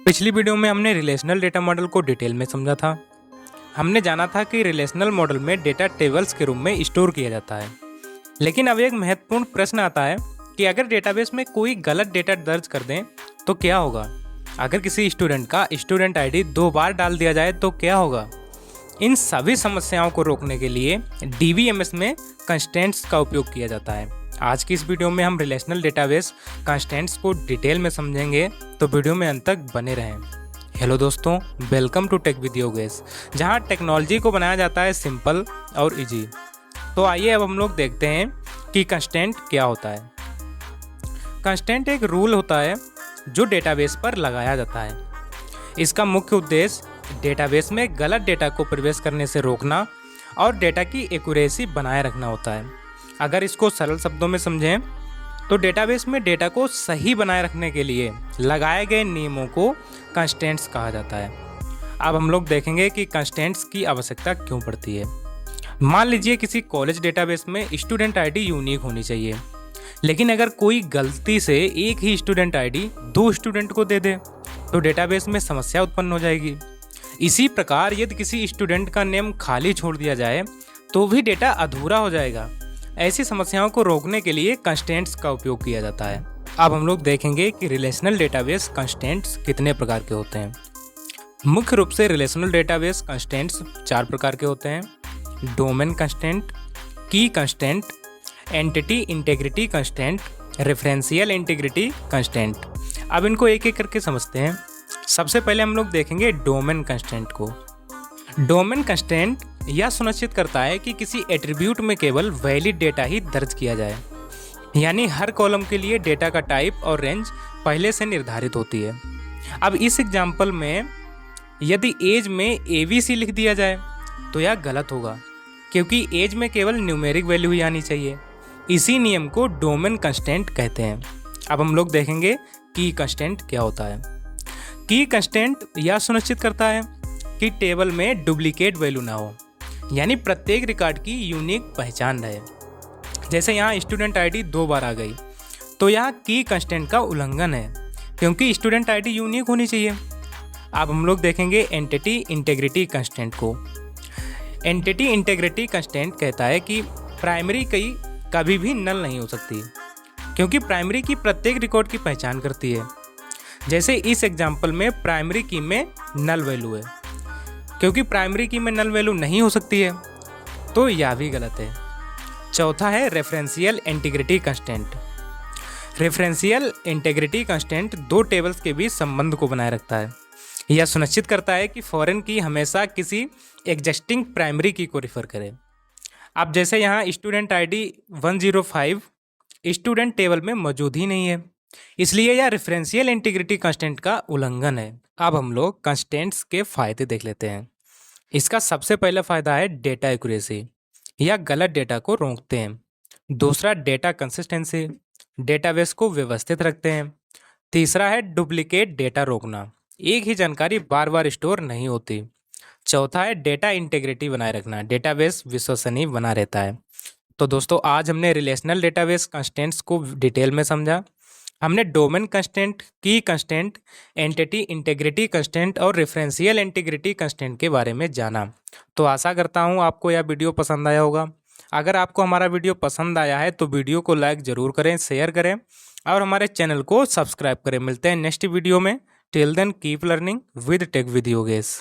पिछली वीडियो में हमने रिलेशनल डेटा मॉडल को डिटेल में समझा था। हमने जाना था कि रिलेशनल मॉडल में डेटा टेबल्स के रूप में स्टोर किया जाता है। लेकिन अब एक महत्वपूर्ण प्रश्न आता है कि अगर डेटाबेस में कोई गलत डेटा दर्ज कर दें तो क्या होगा। अगर किसी स्टूडेंट का स्टूडेंट आईडी 2 बार डाल दिया जाए तो क्या होगा। इन सभी समस्याओं को रोकने के लिए डीबीएमएस में कंस्ट्रेंट्स का उपयोग किया जाता है। आज की इस वीडियो में हम रिलेशनल डेटाबेस कंस्ट्रेंट्स को डिटेल में समझेंगे, तो वीडियो में अंत तक बने रहें। हेलो दोस्तों, welcome to tech with Yogesh, जहां टेक्नोलॉजी को बनाया जाता है सिंपल और इजी। तो आइए अब हम लोग देखते हैं कि कंस्ट्रेंट क्या होता है। कंस्ट्रेंट एक रूल होता है जो डेटाबेस पर लगाया जाता है। इसका मुख्य उद्देश्य डेटाबेस में गलत डेटा को प्रवेश करने से रोकना और डेटा की एक्यूरेसी बनाए रखना होता है। अगर इसको सरल शब्दों में समझें तो डेटाबेस में डेटा को सही बनाए रखने के लिए लगाए गए नियमों को कंस्ट्रेंट्स कहा जाता है। अब हम लोग देखेंगे कि कंस्ट्रेंट्स की आवश्यकता क्यों पड़ती है। मान लीजिए किसी कॉलेज डेटाबेस में स्टूडेंट आईडी यूनिक होनी चाहिए, लेकिन अगर कोई गलती से एक ही स्टूडेंट आईडी 2 स्टूडेंट को दे दे तो डेटाबेस में समस्या उत्पन्न हो जाएगी। इसी प्रकार यदि किसी स्टूडेंट का नेम खाली छोड़ दिया जाए तो भी डेटा अधूरा हो जाएगा। ऐसी समस्याओं को रोकने के लिए कंस्ट्रेंट्स का उपयोग किया जाता है। अब हम लोग देखेंगे कि रिलेशनल डेटाबेस कंस्ट्रेंट्स कितने प्रकार के होते हैं। मुख्य रूप से रिलेशनल डेटाबेस कंस्ट्रेंट्स 4 प्रकार के होते हैं: डोमेन कंस्ट्रेंट, की constraint, entity integrity constraint, referential integrity constraint. अब इनको एक एक करके समझते हैं। सबसे पहले हम लोग देखेंगे डोमेन कंस्ट्रेंट को। डोमेन कंस्ट्रेंट यह सुनिश्चित करता है कि किसी एट्रीब्यूट में केवल वैलिड डेटा ही दर्ज किया जाए, यानी हर कॉलम के लिए डेटा का टाइप और रेंज पहले से निर्धारित होती है। अब इस एग्जांपल में यदि एज में ABC लिख दिया जाए तो यह गलत होगा, क्योंकि एज में केवल न्यूमेरिक वैल्यू ही आनी चाहिए। इसी नियम को डोमेन कंस्ट्रेंट कहते हैं। अब हम लोग देखेंगे की कंस्ट्रेंट क्या होता है। की कंस्ट्रेंट यह सुनिश्चित करता है कि टेबल में डुप्लीकेट वैल्यू ना हो, यानी प्रत्येक रिकॉर्ड की यूनिक पहचान रहे। जैसे यहाँ स्टूडेंट आईडी 2 बार आ गई तो यहाँ की कंस्ट्रेंट का उल्लंघन है, क्योंकि स्टूडेंट आईडी यूनिक होनी चाहिए। अब हम लोग देखेंगे एंटिटी इंटीग्रिटी कंस्ट्रेंट को। एंटिटी इंटीग्रिटी कंस्ट्रेंट कहता है कि प्राइमरी की कभी भी नल नहीं हो सकती, क्योंकि प्राइमरी की प्रत्येक रिकॉर्ड की पहचान करती है। जैसे इस एग्जाम्पल में प्राइमरी की में नल वैल्यू है, क्योंकि प्राइमरी की में नल वैल्यू नहीं हो सकती है, तो यह भी गलत है। चौथा है referential integrity constraint. Referential integrity constraint 2 tables के बीच संबंध को बनाए रखता है। यह सुनिश्चित करता है कि फॉरेन की हमेशा किसी एग्जिस्टिंग प्राइमरी की को रिफर करे। अब जैसे यहाँ स्टूडेंट आईडी 105 स्टूडेंट टेबल में मौजूद ही नहीं है, इसलिए यह रेफरेंशियल इंटीग्रिटी कंस्ट्रेंट का उल्लंघन है। अब हम लोग कंस्ट्रेंट्स के फायदे देख लेते हैं। इसका सबसे पहला फायदा है डेटा एक्यूरेसी, यह गलत डेटा को रोकते हैं। दूसरा डेटा कंसिस्टेंसी, डेटाबेस को व्यवस्थित रखते हैं। तीसरा है डुप्लीकेट डेटा रोकना, एक ही जानकारी बार बार स्टोर नहीं होती। चौथा है डेटा इंटीग्रिटी बनाए रखना, डेटाबेस विश्वसनीय बना रहता है। तो दोस्तों, आज हमने रिलेशनल डेटाबेस कंस्ट्रेंट्स को डिटेल में समझा। हमने डोमेन कंस्ट्रेंट, की कंस्ट्रेंट, एंटिटी इंटीग्रिटी कंस्ट्रेंट और रेफरेंशियल इंटीग्रिटी कंस्ट्रेंट के बारे में जाना। तो आशा करता हूँ आपको यह वीडियो पसंद आया होगा। अगर आपको हमारा वीडियो पसंद आया है तो वीडियो को लाइक ज़रूर करें, शेयर करें और हमारे चैनल को सब्सक्राइब करें। मिलते हैं नेक्स्ट वीडियो में। Till then keep learning with tech with Yogesh.